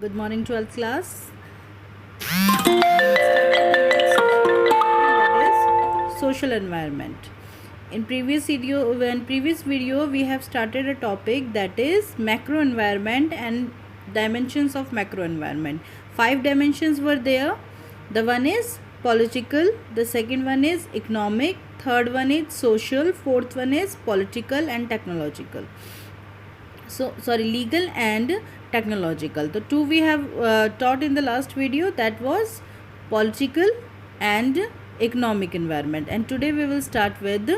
Good morning, 12th class. That is social environment. In previous video, we have started a topic that is macro environment and dimensions of macro environment. 5 dimensions were there. The one is political, the second one is economic, third one is social, fourth one is political and technological. Legal and technological. The two we have taught in the last video, that was political and economic environment, and today we will start with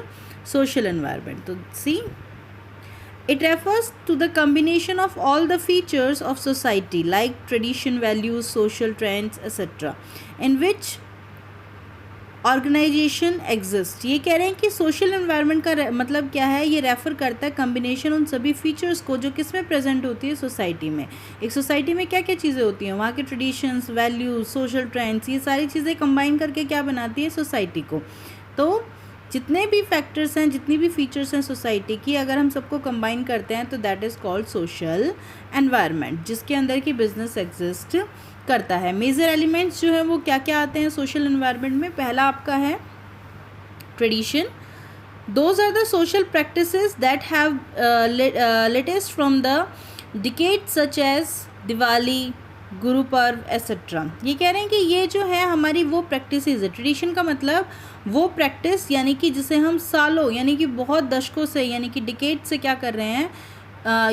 social environment. So see, it refers to the combination of all the features of society like tradition, values, social trends, etc., in which organisation exist. ये कह रहे हैं कि social environment का मतलब क्या है. ये रेफर करता है कम्बिनेशन उन सभी फीचर्स को जो किस में प्रेजेंट होती है सोसाइटी में. एक सोसाइटी में क्या क्या चीज़ें होती हैं, वहाँ के ट्रेडिशंस, वैल्यूज, सोशल ट्रेंड्स, ये सारी चीज़ें कंबाइन करके क्या बनाती है सोसाइटी को. तो जितने भी फैक्टर्स हैं, जितनी भी फीचर्स हैं सोसाइटी की, अगर हम सबको कंबाइन करते हैं तो that is called social environment, जिसके अंदर की बिजनेस एग्जिस्ट करता है. मेजर एलिमेंट्स जो है वो क्या क्या आते हैं सोशल एनवायरनमेंट में. पहला आपका है tradition. Those are the social practices that have latest from the decade such as Diwali, Guru Parv etcetera. ये कह रहे हैं कि ये जो है हमारी वो प्रैक्टिसेस है. ट्रेडिशन का मतलब वो प्रैक्टिस, यानी कि जिसे हम सालों यानी कि बहुत दशकों से यानी कि डिकेड से क्या कर रहे हैं,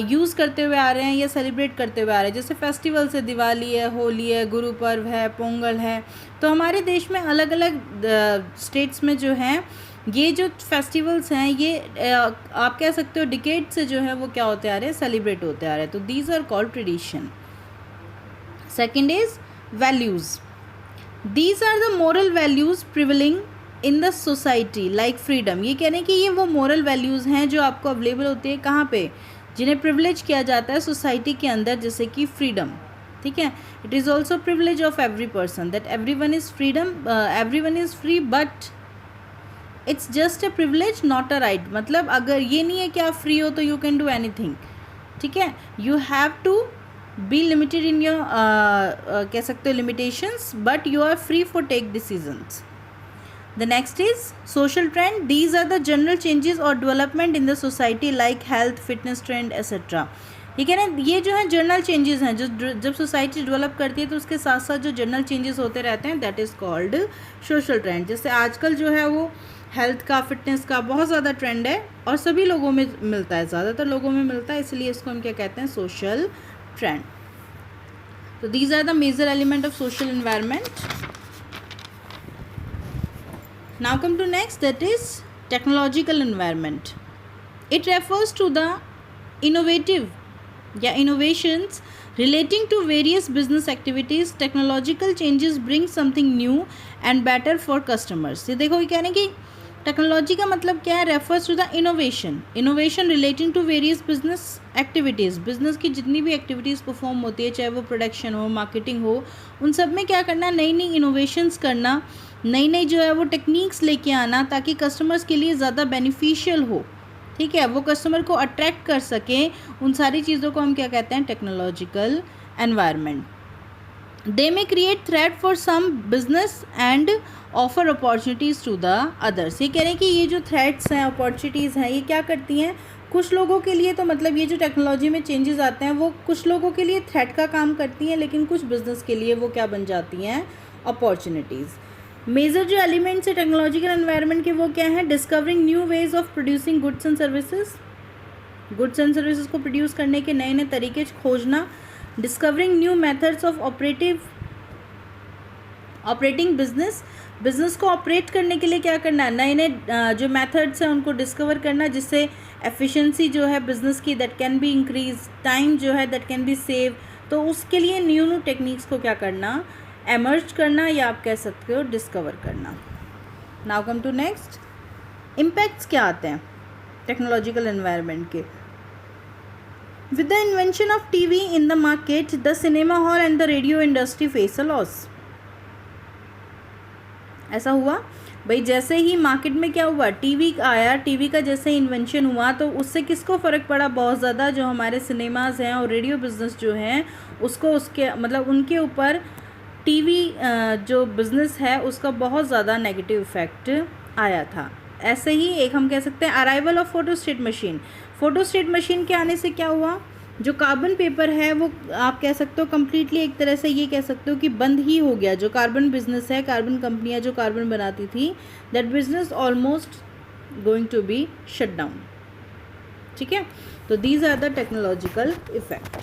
यूज़ करते हुए आ रहे हैं या सेलिब्रेट करते हुए आ रहे हैं. जैसे फेस्टिवल्स है, दिवाली है, होली है, गुरु पर्व है, पोंगल है. तो हमारे देश में अलग अलग स्टेट्स में जो हैं ये जो फेस्टिवल्स हैं ये आप कह सकते हो डिकेड से जो है वो क्या होते आ रहे हैं, सेलिब्रेट होते आ रहे हैं. तो these are called tradition. Second is values. These are the moral values prevailing in the society like freedom. ये कह रहे हैं कि ये वो मोरल वैल्यूज़ हैं जो आपको अवेलेबल होती है कहाँ पे, जिन्हें प्रिविलेज किया जाता है सोसाइटी के अंदर, जैसे कि फ्रीडम. ठीक है. It is also privilege of every person that every one is freedom, every one is free, but it's just a privilege not a right. मतलब अगर ये नहीं है कि आप फ्री हो तो you can do anything. ठीक है. You have to be limited in your कह सकते हो limitations, but you are free for take decisions. The next is social trend. These are the general changes or development in the society like health, fitness trend, etc. ये कह रहे हैं ये जो है जनरल चेंजेस हैं जो जब सोसाइटी डेवलप करती है तो उसके साथ साथ जो जनरल चेंजेस होते रहते हैं that is called social trend. जैसे आजकल जो है वो हेल्थ का, फिटनेस का बहुत ज़्यादा ट्रेंड है और सभी लोगों में मिलता है, ज़्यादातर लोगों में मिलता है, इसलिए इसको हम क्या कहते हैं, सोशल ट्रेंड. तो these are the major element of social environment. Now come to next, that is technological environment. It refers to the innovations relating to various business activities. Technological changes bring something new and better for customers. ये देखो ये कह रहे हैं कि technology का मतलब क्या है, refers to the innovation relating to various business activities. Business की जितनी भी एक्टिविटीज़ परफॉर्म होती है, चाहे वो प्रोडक्शन हो, मार्केटिंग हो, उन सब में क्या करना, नई नई इनोवेशंस करना, नई नई जो है वो टेक्निक्स लेके आना ताकि कस्टमर्स के लिए ज़्यादा बेनिफिशियल हो. ठीक है. वो कस्टमर को अट्रैक्ट कर सकें. उन सारी चीज़ों को हम क्या कहते हैं, technological environment. They may create threat for some business and offer opportunities to the others. ये कह रहे हैं कि ये जो थ्रेट्स हैं, अपॉर्चुनिटीज़ हैं, ये क्या करती हैं कुछ लोगों के लिए. तो मतलब ये जो टेक्नोलॉजी में चेंजेस आते हैं वो कुछ लोगों के लिए थ्रेट का काम करती हैं, लेकिन कुछ बिजनेस के लिए वो क्या बन जाती हैं, अपॉर्चुनिटीज़. मेजर जो एलिमेंट्स है टेक्नोलॉजिकल एनवायरनमेंट के वो क्या है, discovering new ways of producing goods and services. Goods and services को प्रोड्यूस करने के नए नए तरीके खोजना. Discovering new methods of operating business को ऑपरेट करने के लिए क्या करना है, नए नए जो मेथड्स हैं उनको डिस्कवर करना, जिससे एफिशिएंसी जो है बिजनेस की that can be increase, time जो है दैट कैन बी सेव. तो उसके लिए न्यू टेक्निक्स को क्या करना, एमर्ज करना, या आप कह सकते हो डिस्कवर करना. Now come to next, impacts क्या आते हैं टेक्नोलॉजिकल एनवायरनमेंट के. With the invention of TV in the market, the cinema hall and the radio industry face a loss. ऐसा हुआ. भाई जैसे ही मार्केट में क्या हुआ, टीवी आया, टीवी का जैसे इन्वेंशन हुआ तो उससे किसको फ़र्क पड़ा बहुत ज़्यादा, जो हमारे सिनेमाज़ हैं और रेडियो बिज़नेस जो हैं उसको, उसके मतलब उनके ऊपर टीवी जो बिज़नेस है उसका बहुत ज़्यादा नेगेटिव इफ़ेक्ट आया था। ऐसे ही एक हम कह सकते हैं arrival of photostat machine. Photostat machine के आने से क्या हुआ, जो कार्बन पेपर है वो आप कह सकते हो कम्प्लीटली एक तरह से ये कह सकते हो कि बंद ही हो गया। जो कार्बन बिजनेस है, कार्बन कंपनियां जो कार्बन बनाती थी, that business almost going to be shut down. ठीक है, तो these are the technological effect.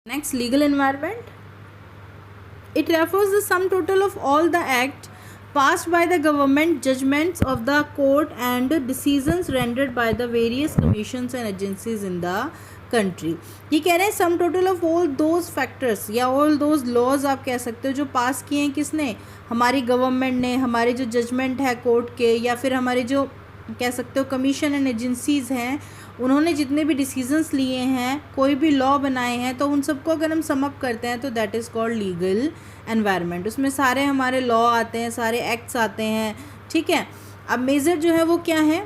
Next, legal environment. It refers the sum total of all the acts passed by the government, judgments of the court and decisions rendered by the various commissions and agencies in the country। ये कह रहे हैं sum total of all those factors या all those laws आप कह सकते हो जो पास किए हैं किसने, हमारी गवर्नमेंट ने, हमारे जो जजमेंट है कोर्ट के, या फिर हमारे जो कह सकते हो कमीशन एंड एजेंसीज़ हैं, उन्होंने जितने भी डिसीजंस लिए हैं, कोई भी लॉ बनाए हैं, तो उन सबको अगर हम सम अप करते हैं तो that is called legal environment. उसमें सारे हमारे लॉ आते हैं, सारे एक्ट्स आते हैं। ठीक है, अब मेजर जो है वो क्या है,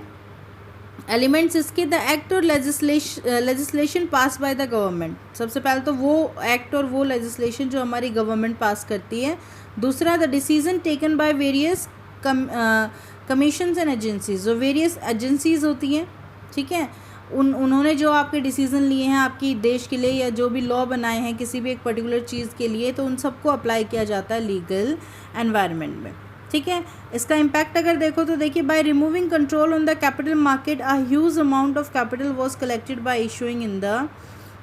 एलिमेंट्स इसके, द एक्ट और legislation pass by the government. सबसे पहले तो वो एक्ट और वो लेजिस्लेशन जो हमारी गवर्नमेंट पास करती है। दूसरा, the decision taken by various commissions and agencies, जो वेरियस एजेंसीज होती हैं। ठीक है, उन्होंने जो आपके डिसीज़न लिए हैं आपकी देश के लिए, या जो भी लॉ बनाए हैं किसी भी एक पर्टिकुलर चीज़ के लिए, तो उन सबको अप्लाई किया जाता है लीगल एनवायरनमेंट में। ठीक है, इसका इम्पैक्ट अगर देखो तो देखिए, by removing control on the capital market a huge amount of capital was collected by issuing in the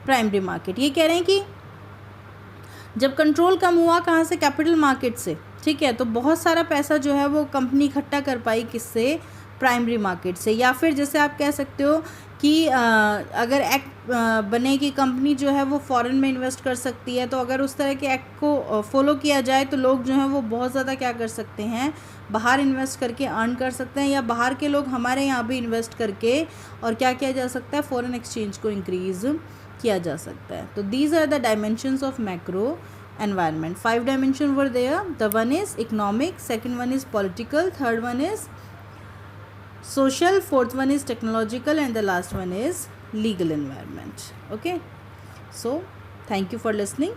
primary market. ये कह रहे हैं कि जब कंट्रोल कम हुआ कहाँ से, कैपिटल मार्केट से। ठीक है, तो बहुत सारा पैसा जो है वो कंपनी इकट्ठा कर पाई किससे, प्राइमरी मार्केट से। या फिर जैसे आप कह सकते हो कि अगर एक्ट बने कि कंपनी जो है वो फॉरेन में इन्वेस्ट कर सकती है, तो अगर उस तरह के एक्ट को फॉलो किया जाए तो लोग जो हैं वो बहुत ज़्यादा क्या कर सकते हैं, बाहर इन्वेस्ट करके अर्न कर सकते हैं, या बाहर के लोग हमारे यहाँ भी इन्वेस्ट करके और क्या किया जा सकता है, फॉरेन एक्सचेंज को इंक्रीज़ किया जा सकता है। तो these are the dimensions of macro environment. 5 dimension were there, the one is economic, second one is political, third one is social, fourth one is technological, and the last one is legal environment. Okay, so thank you for listening.